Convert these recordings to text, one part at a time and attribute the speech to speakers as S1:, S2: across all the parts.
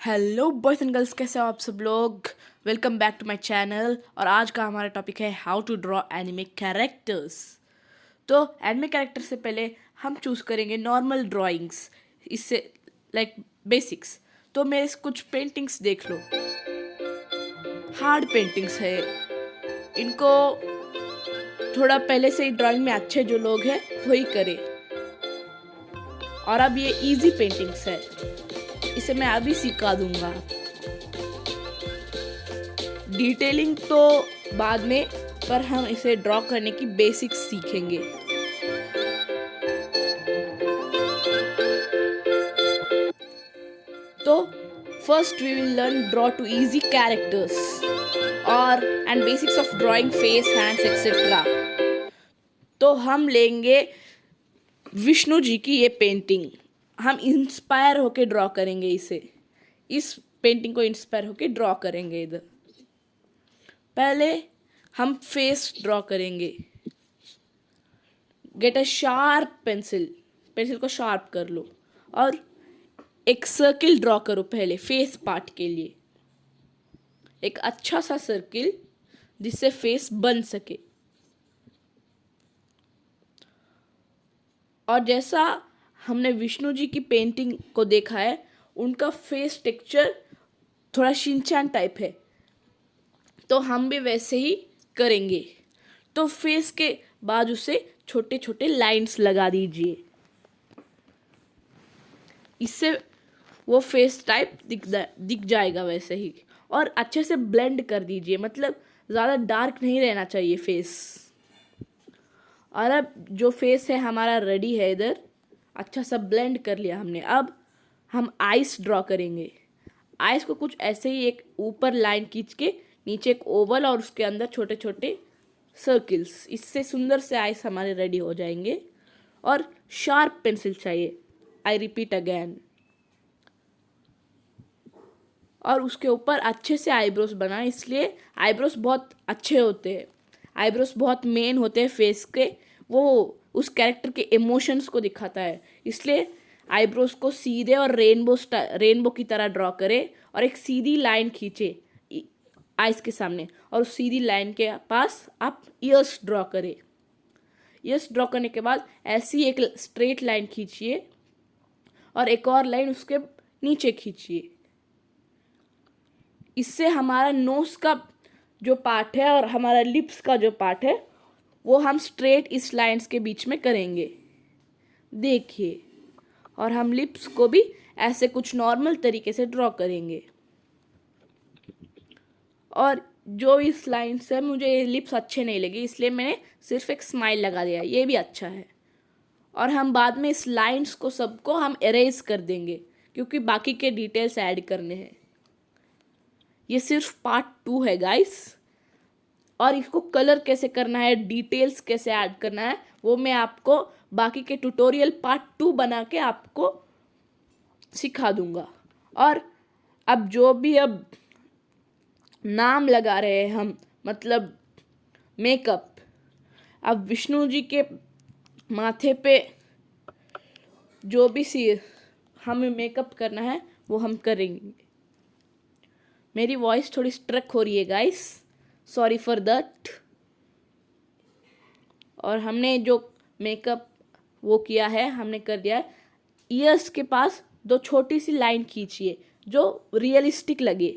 S1: Hello boys and girls, कैसे हो आप सब लोग। Welcome back to my channel. और आज का हमारा टॉपिक है how to draw anime characters. तो एनिमे कैरेक्टर से पहले हम चूज़ करेंगे नॉर्मल ड्राइंग्स, इससे लाइक बेसिक्स। तो मेरे कुछ पेंटिंग्स देख लो, हार्ड पेंटिंग्स है। इनको थोड़ा पहले से ही ड्राइंग में अच्छे जो लोग हैं वही करें। और अब ये इजी पेंटिंग्स है, इसे मैं अभी सिखा दूंगा। डिटेलिंग तो बाद में, पर हम इसे ड्रॉ करने की बेसिक्स सीखेंगे। तो first we will learn draw two easy characters और and basics of drawing face, hands etcetera. तो हम लेंगे विष्णु जी की ये पेंटिंग। हम इंस्पायर होके ड्रॉ करेंगे इसे, इस पेंटिंग को इंस्पायर होके ड्रॉ करेंगे। इधर पहले हम फेस ड्रॉ करेंगे। Get a sharp pencil, pencil को शार्प कर लो और एक सर्किल ड्रॉ करो पहले फेस पार्ट के लिए। एक अच्छा सा सर्किल जिससे फेस बन सके। और जैसा हमने विष्णु जी की पेंटिंग को देखा है, उनका फेस टेक्सचर थोड़ा शिनचैन टाइप है, तो हम भी वैसे ही करेंगे। तो फेस के बाजू से छोटे छोटे लाइंस लगा दीजिए, इससे वो फेस टाइप दिख जाएगा वैसे ही। और अच्छे से ब्लेंड कर दीजिए, मतलब ज़्यादा डार्क नहीं रहना चाहिए फेस। और अब जो फेस है हमारा रेडी है, इधर अच्छा सा ब्लेंड कर लिया हमने। अब हम आइस ड्रॉ करेंगे। आइस को कुछ ऐसे ही एक ऊपर लाइन खींच के नीचे एक ओवल और उसके अंदर छोटे छोटे सर्किल्स, इससे सुंदर से आइस हमारे रेडी हो जाएंगे। और शार्प पेंसिल चाहिए, आई रिपीट अगेन। और उसके ऊपर अच्छे से आईब्रोज बनाए, इसलिए आईब्रोज बहुत अच्छे होते हैं। आईब्रोज बहुत मेन होते हैं फेस के, वो उस कैरेक्टर के इमोशंस को दिखाता है। इसलिए आईब्रोज को सीधे और रेनबो की तरह ड्रॉ करें और एक सीधी लाइन खींचे आइस के सामने, और उस सीधी लाइन के पास आप ईयर्स ड्रॉ करें। ईयर्स ड्रॉ करने के बाद ऐसी एक स्ट्रेट लाइन खींचिए और एक और लाइन उसके नीचे खींचिए। इससे हमारा नोज का जो पार्ट है और हमारा लिप्स का जो पार्ट है वो हम स्ट्रेट इस लाइंस के बीच में करेंगे, देखिए। और हम लिप्स को भी ऐसे कुछ नॉर्मल तरीके से ड्रॉ करेंगे। और जो इस लाइन से मुझे ये लिप्स अच्छे नहीं लगे, इसलिए मैंने सिर्फ एक स्माइल लगा दिया, ये भी अच्छा है। और हम बाद में इस लाइंस को सबको हम इरेज कर देंगे, क्योंकि बाकी के डिटेल्स ऐड करने हैं। ये सिर्फ पार्ट 2 है गाइस। और इसको कलर कैसे करना है, डिटेल्स कैसे ऐड करना है, वो मैं आपको बाकी के ट्यूटोरियल पार्ट 2 बना के आपको सिखा दूंगा। और अब जो भी अब नाम लगा रहे हैं हम, मतलब मेकअप, अब विष्णु जी के माथे पे जो भी हमें मेकअप करना है वो हम करेंगे। मेरी वॉइस थोड़ी स्ट्रक हो रही है गाइस, सॉरी फॉर दैट। और हमने जो मेकअप वो किया है, हमने कर दिया है। ईयर्स के पास दो छोटी सी लाइन खींचिए जो रियलिस्टिक लगे।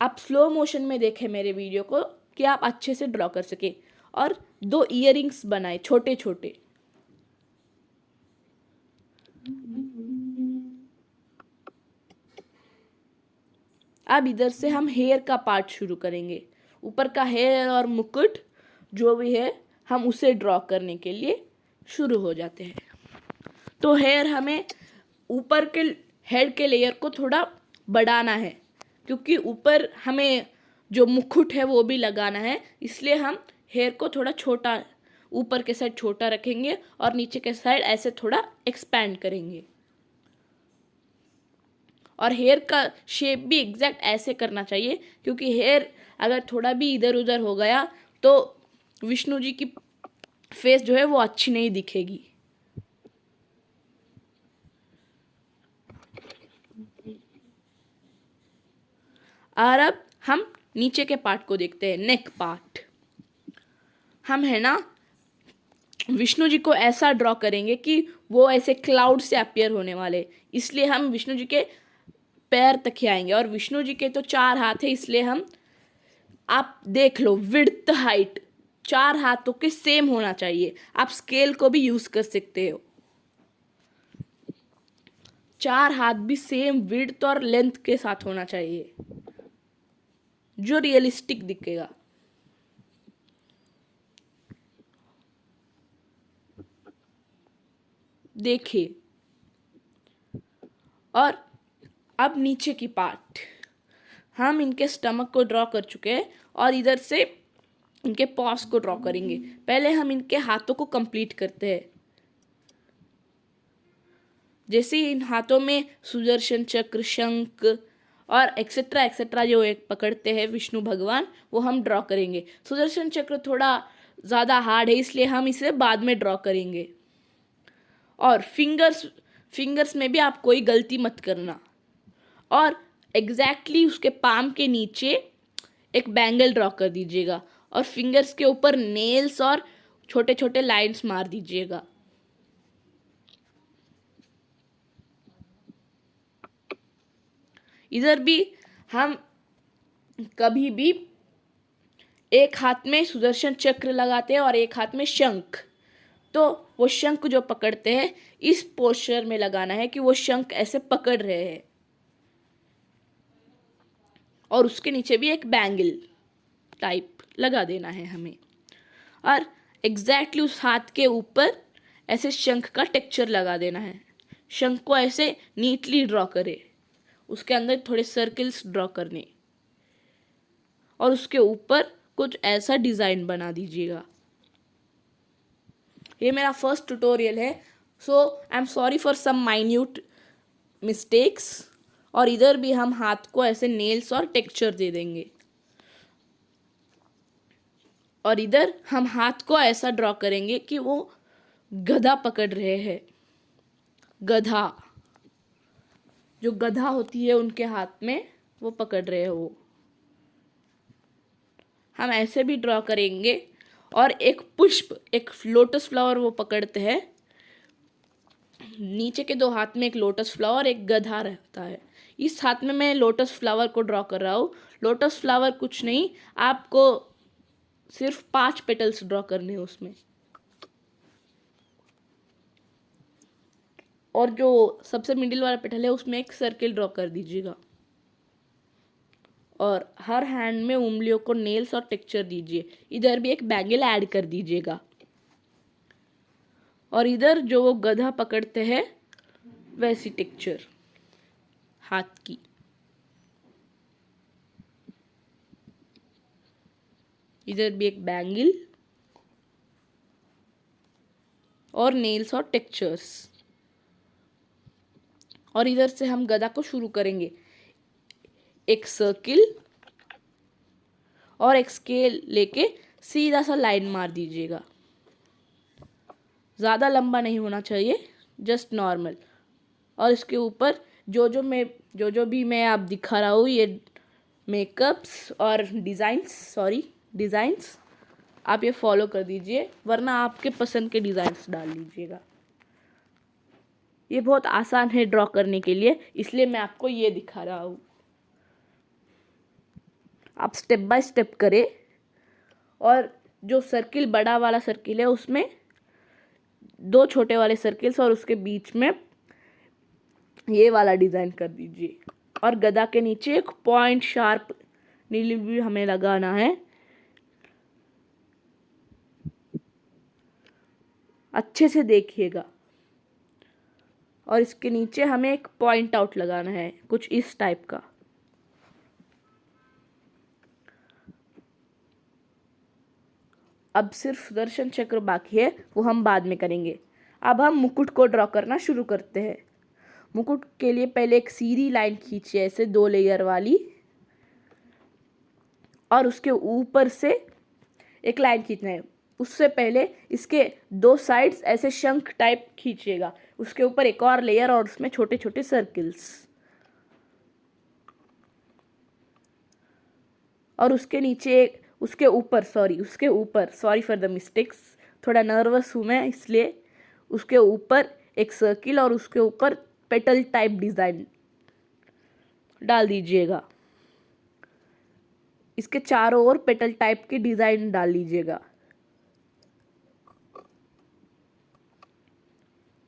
S1: आप स्लो मोशन में देखें मेरे वीडियो को कि आप अच्छे से ड्रॉ कर सके। और 2 इयररिंग्स बनाए छोटे छोटे। अब इधर से हम हेयर का पार्ट शुरू करेंगे। ऊपर का हेयर और मुकुट जो भी है, हम उसे ड्रॉ करने के लिए शुरू हो जाते हैं। तो हेयर हमें ऊपर के हेड के लेयर को थोड़ा बढ़ाना है, क्योंकि ऊपर हमें जो मुकुट है वो भी लगाना है। इसलिए हम हेयर को थोड़ा छोटा, ऊपर के साइड छोटा रखेंगे और नीचे के साइड ऐसे थोड़ा एक्सपैंड करेंगे। और हेयर का शेप भी एग्जैक्ट ऐसे करना चाहिए, क्योंकि हेयर अगर थोड़ा भी इधर उधर हो गया तो विष्णु जी की फेस जो है वो अच्छी नहीं दिखेगी। और अब हम नीचे के पार्ट को देखते हैं, नेक पार्ट। हम है ना विष्णु जी को ऐसा ड्रॉ करेंगे कि वो ऐसे क्लाउड से अपीयर होने वाले, इसलिए हम विष्णु जी के पैर तक ही आएंगे। और विष्णु जी के तो 4 हाथ है, इसलिए हम, आप देख लो, विड्थ हाइट 4 हाथों के सेम होना चाहिए। आप स्केल को भी यूज कर सकते हो, 4 हाथ भी सेम विड्थ और लेंथ के साथ होना चाहिए, जो रियलिस्टिक दिखेगा। देखिए, और अब नीचे की पार्ट, हम इनके स्टमक को ड्रॉ कर चुके हैं और इधर से इनके पॉस को ड्रॉ करेंगे। पहले हम इनके हाथों को कंप्लीट करते हैं। जैसे इन हाथों में सुदर्शन चक्र, शंख और एक्सेट्रा एक्सेट्रा जो एक पकड़ते हैं विष्णु भगवान, वो हम ड्रॉ करेंगे। सुदर्शन चक्र थोड़ा ज़्यादा हार्ड है, इसलिए हम इसे बाद में ड्रॉ करेंगे। और फिंगर्स में भी आप कोई गलती मत करना। और एग्जैक्टली उसके पाम के नीचे एक बैंगल ड्रॉ कर दीजिएगा और फिंगर्स के ऊपर नेल्स और छोटे छोटे लाइंस मार दीजिएगा। इधर भी हम कभी भी एक हाथ में सुदर्शन चक्र लगाते हैं और एक हाथ में शंख, तो वो शंख जो पकड़ते हैं इस पोस्चर में लगाना है कि वो शंख ऐसे पकड़ रहे हैं। और उसके नीचे भी एक बैंगल टाइप लगा देना है हमें। और एग्जैक्टली उस हाथ के ऊपर ऐसे शंख का टेक्सचर लगा देना है। शंख को ऐसे नीटली ड्रॉ करे, उसके अंदर थोड़े सर्कल्स ड्रॉ करने और उसके ऊपर कुछ ऐसा डिज़ाइन बना दीजिएगा। ये मेरा फर्स्ट ट्यूटोरियल है, so I am sorry for some minute mistakes. और इधर भी हम हाथ को ऐसे नेल्स और टेक्सचर दे देंगे। और इधर हम हाथ को ऐसा ड्रॉ करेंगे कि वो गधा पकड़ रहे हैं। गधा, जो गधा होती है उनके हाथ में, वो पकड़ रहे हैं वो। हम ऐसे भी ड्रॉ करेंगे। और एक पुष्प, एक लोटस फ्लावर वो पकड़ते हैं। नीचे के 2 हाथ में एक लोटस फ्लावर, एक गधा रहता है। इस हाथ में मैं लोटस फ्लावर को ड्रॉ कर रहा हूँ। लोटस फ्लावर कुछ नहीं, आपको सिर्फ 5 पेटल्स ड्रॉ करने हैं उसमें। और जो सबसे मिडिल वाला पेटल है उसमें एक सर्किल ड्रॉ कर दीजिएगा। और हर हैंड में उंगलियों को नेल्स और टेक्सचर दीजिए। इधर भी एक बैंगल ऐड कर दीजिएगा। और इधर जो वो गधा पकड़ते हैं वैसी टेक्सचर हाथ की। इधर भी एक बैंगल और नेल्स और टेक्सचर्स। और इधर से हम गधा को शुरू करेंगे। एक सर्किल और एक स्केल लेके सीधा सा लाइन मार दीजिएगा। ज़्यादा लंबा नहीं होना चाहिए, जस्ट नॉर्मल। और इसके ऊपर जो भी मैं आप दिखा रहा हूँ, ये मेकअप्स और डिज़ाइंस आप ये फॉलो कर दीजिए, वरना आपके पसंद के डिज़ाइंस डाल लीजिएगा। ये बहुत आसान है ड्रॉ करने के लिए, इसलिए मैं आपको ये दिखा रहा हूँ। आप स्टेप बाय स्टेप करें। और जो सर्किल, बड़ा वाला सर्किल है, उसमें 2 छोटे वाले सर्किल्स और उसके बीच में ये वाला डिज़ाइन कर दीजिए। और गधा के नीचे एक पॉइंट शार्प नीली भी हमें लगाना है। अच्छे से देखिएगा। और इसके नीचे हमें एक पॉइंट आउट लगाना है, कुछ इस टाइप का। अब सिर्फ सुदर्शन चक्र बाकी है, वो हम बाद में करेंगे। अब हम मुकुट को ड्रॉ करना शुरू करते हैं। मुकुट के लिए पहले एक सीधी लाइन खींचिए, ऐसे 2 लेयर वाली। और उसके ऊपर से एक लाइन खींचना है। उससे पहले इसके 2 साइड्स ऐसे शंख टाइप खींचिएगा। उसके ऊपर एक और लेयर और उसमें छोटे छोटे सर्किल्स। और उसके नीचे उसके ऊपर सॉरी फॉर द मिस्टेक्स, थोड़ा नर्वस हूँ मैं इसलिए, उसके ऊपर एक सर्किल और उसके ऊपर पेटल टाइप डिज़ाइन डाल दीजिएगा। इसके चारों ओर पेटल टाइप की डिज़ाइन डाल लीजिएगा।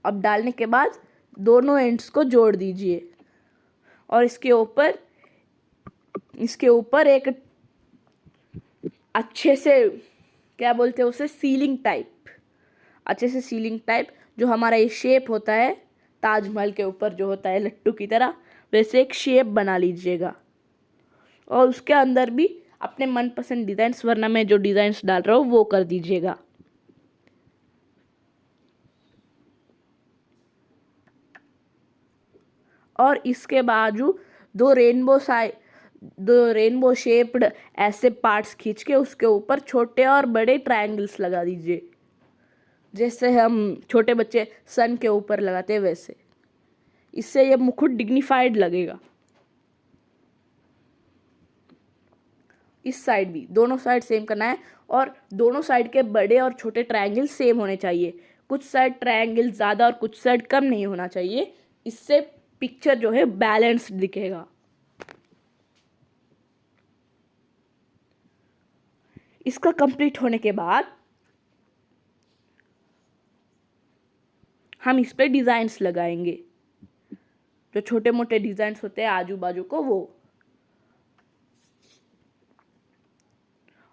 S1: अब डालने के बाद दोनों एंड्स को जोड़ दीजिए और इसके ऊपर एक अच्छे से, क्या बोलते हैं उसे, सीलिंग टाइप जो हमारा ये शेप होता है ताजमहल के ऊपर जो होता है लट्टू की तरह, वैसे एक शेप बना लीजिएगा। और उसके अंदर भी अपने मनपसंद डिज़ाइंस, वरना मैं जो डिज़ाइंस डाल रहा हूँ वो कर दीजिएगा। और इसके बाजू दो रेनबो शेप्ड ऐसे पार्ट्स खींच के उसके ऊपर छोटे और बड़े ट्रायंगल्स लगा दीजिए, जैसे हम छोटे बच्चे सन के ऊपर लगाते हैं वैसे। इससे ये मुकुट डिग्निफाइड लगेगा। इस साइड भी दोनों साइड सेम करना है और दोनों साइड के बड़े और छोटे ट्रायंगल सेम होने चाहिए। कुछ साइड ट्रायंगल ज़्यादा और कुछ साइड कम नहीं होना चाहिए। इससे पिक्चर जो है बैलेंस्ड दिखेगा। इसका कंप्लीट होने के बाद हम इस पे डिज़ाइंस लगाएंगे, जो छोटे मोटे डिज़ाइंस होते हैं आजू बाजू को वो।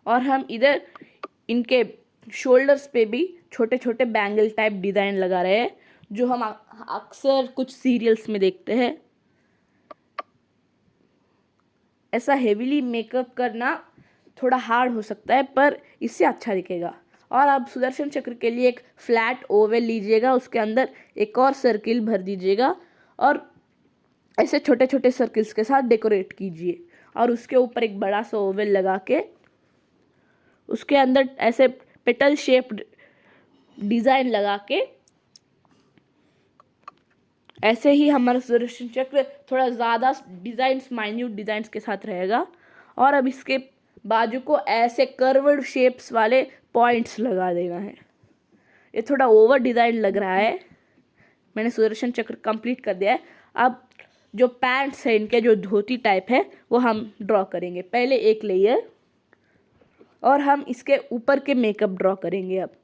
S1: और हम इधर इनके शोल्डर्स पे भी छोटे छोटे बैंगल टाइप डिज़ाइन लगा रहे हैं, जो हम अक्सर कुछ सीरियल्स में देखते हैं। ऐसा हेवीली मेकअप करना थोड़ा हार्ड हो सकता है, पर इससे अच्छा दिखेगा। और अब सुदर्शन चक्र के लिए एक फ्लैट ओवल लीजिएगा, उसके अंदर एक और सर्किल भर दीजिएगा और ऐसे छोटे छोटे सर्किल्स के साथ डेकोरेट कीजिए। और उसके ऊपर एक बड़ा सा ओवल लगा के उसके अंदर ऐसे पेटल शेप्ड डिज़ाइन लगा के, ऐसे ही हमारा सुदर्शन चक्र थोड़ा ज़्यादा डिज़ाइंस, माइन्यूट डिज़ाइंस के साथ रहेगा। और अब इसके बाजू को ऐसे कर्व्ड शेप्स वाले पॉइंट्स लगा देना है। ये थोड़ा ओवर डिज़ाइन लग रहा है। मैंने सुदर्शन चक्र कंप्लीट कर दिया है। अब जो पैंट्स है इनके, जो धोती टाइप है, वो हम ड्रॉ करेंगे। पहले एक लेयर और हम इसके ऊपर के मेकअप ड्रॉ करेंगे। अब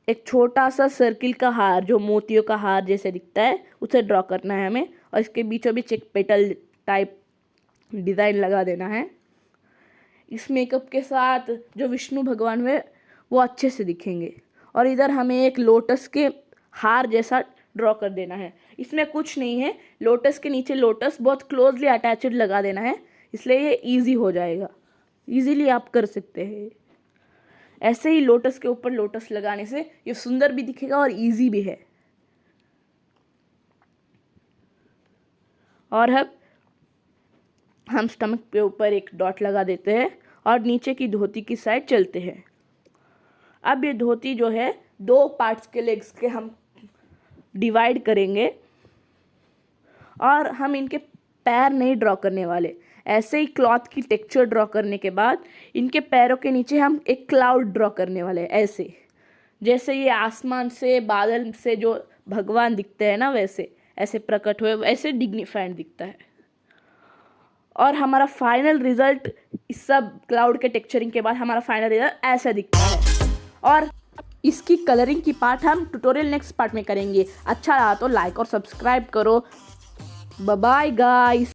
S1: एक छोटा सा सर्किल का हार, जो मोतियों का हार जैसे दिखता है, उसे ड्रॉ करना है हमें। और इसके बीचों बीच एक पेटल टाइप डिज़ाइन लगा देना है। इस मेकअप के साथ जो विष्णु भगवान हुए वो अच्छे से दिखेंगे। और इधर हमें एक लोटस के हार जैसा ड्रॉ कर देना है। इसमें कुछ नहीं है, लोटस के नीचे लोटस बहुत क्लोजली अटैच्ड लगा देना है, इसलिए ये इजी हो जाएगा। इजीली आप कर सकते हैं। ऐसे ही लोटस के ऊपर लोटस लगाने से ये सुंदर भी दिखेगा और इजी भी है। और अब हम स्टमक के ऊपर एक डॉट लगा देते हैं और नीचे की धोती की साइड चलते हैं। अब ये धोती जो है दो पार्ट्स के लेग्स के हम डिवाइड करेंगे और हम इनके पैर नहीं ड्रॉ करने वाले। ऐसे ही क्लॉथ की टेक्सचर ड्रॉ करने के बाद इनके पैरों के नीचे हम एक क्लाउड ड्रॉ करने वाले हैं। ऐसे जैसे ये आसमान से, बादल से जो भगवान दिखते हैं ना, वैसे ऐसे प्रकट हुए, ऐसे डिग्निफाइड दिखता है। और हमारा फाइनल रिजल्ट, इस सब क्लाउड के टेक्सचरिंग के बाद हमारा फाइनल रिजल्ट ऐसा दिखता है। और इसकी कलरिंग की पार्ट हम ट्यूटोरियल नेक्स्ट पार्ट में करेंगे। अच्छा रहा तो लाइक और सब्सक्राइब करो। Bye bye guys.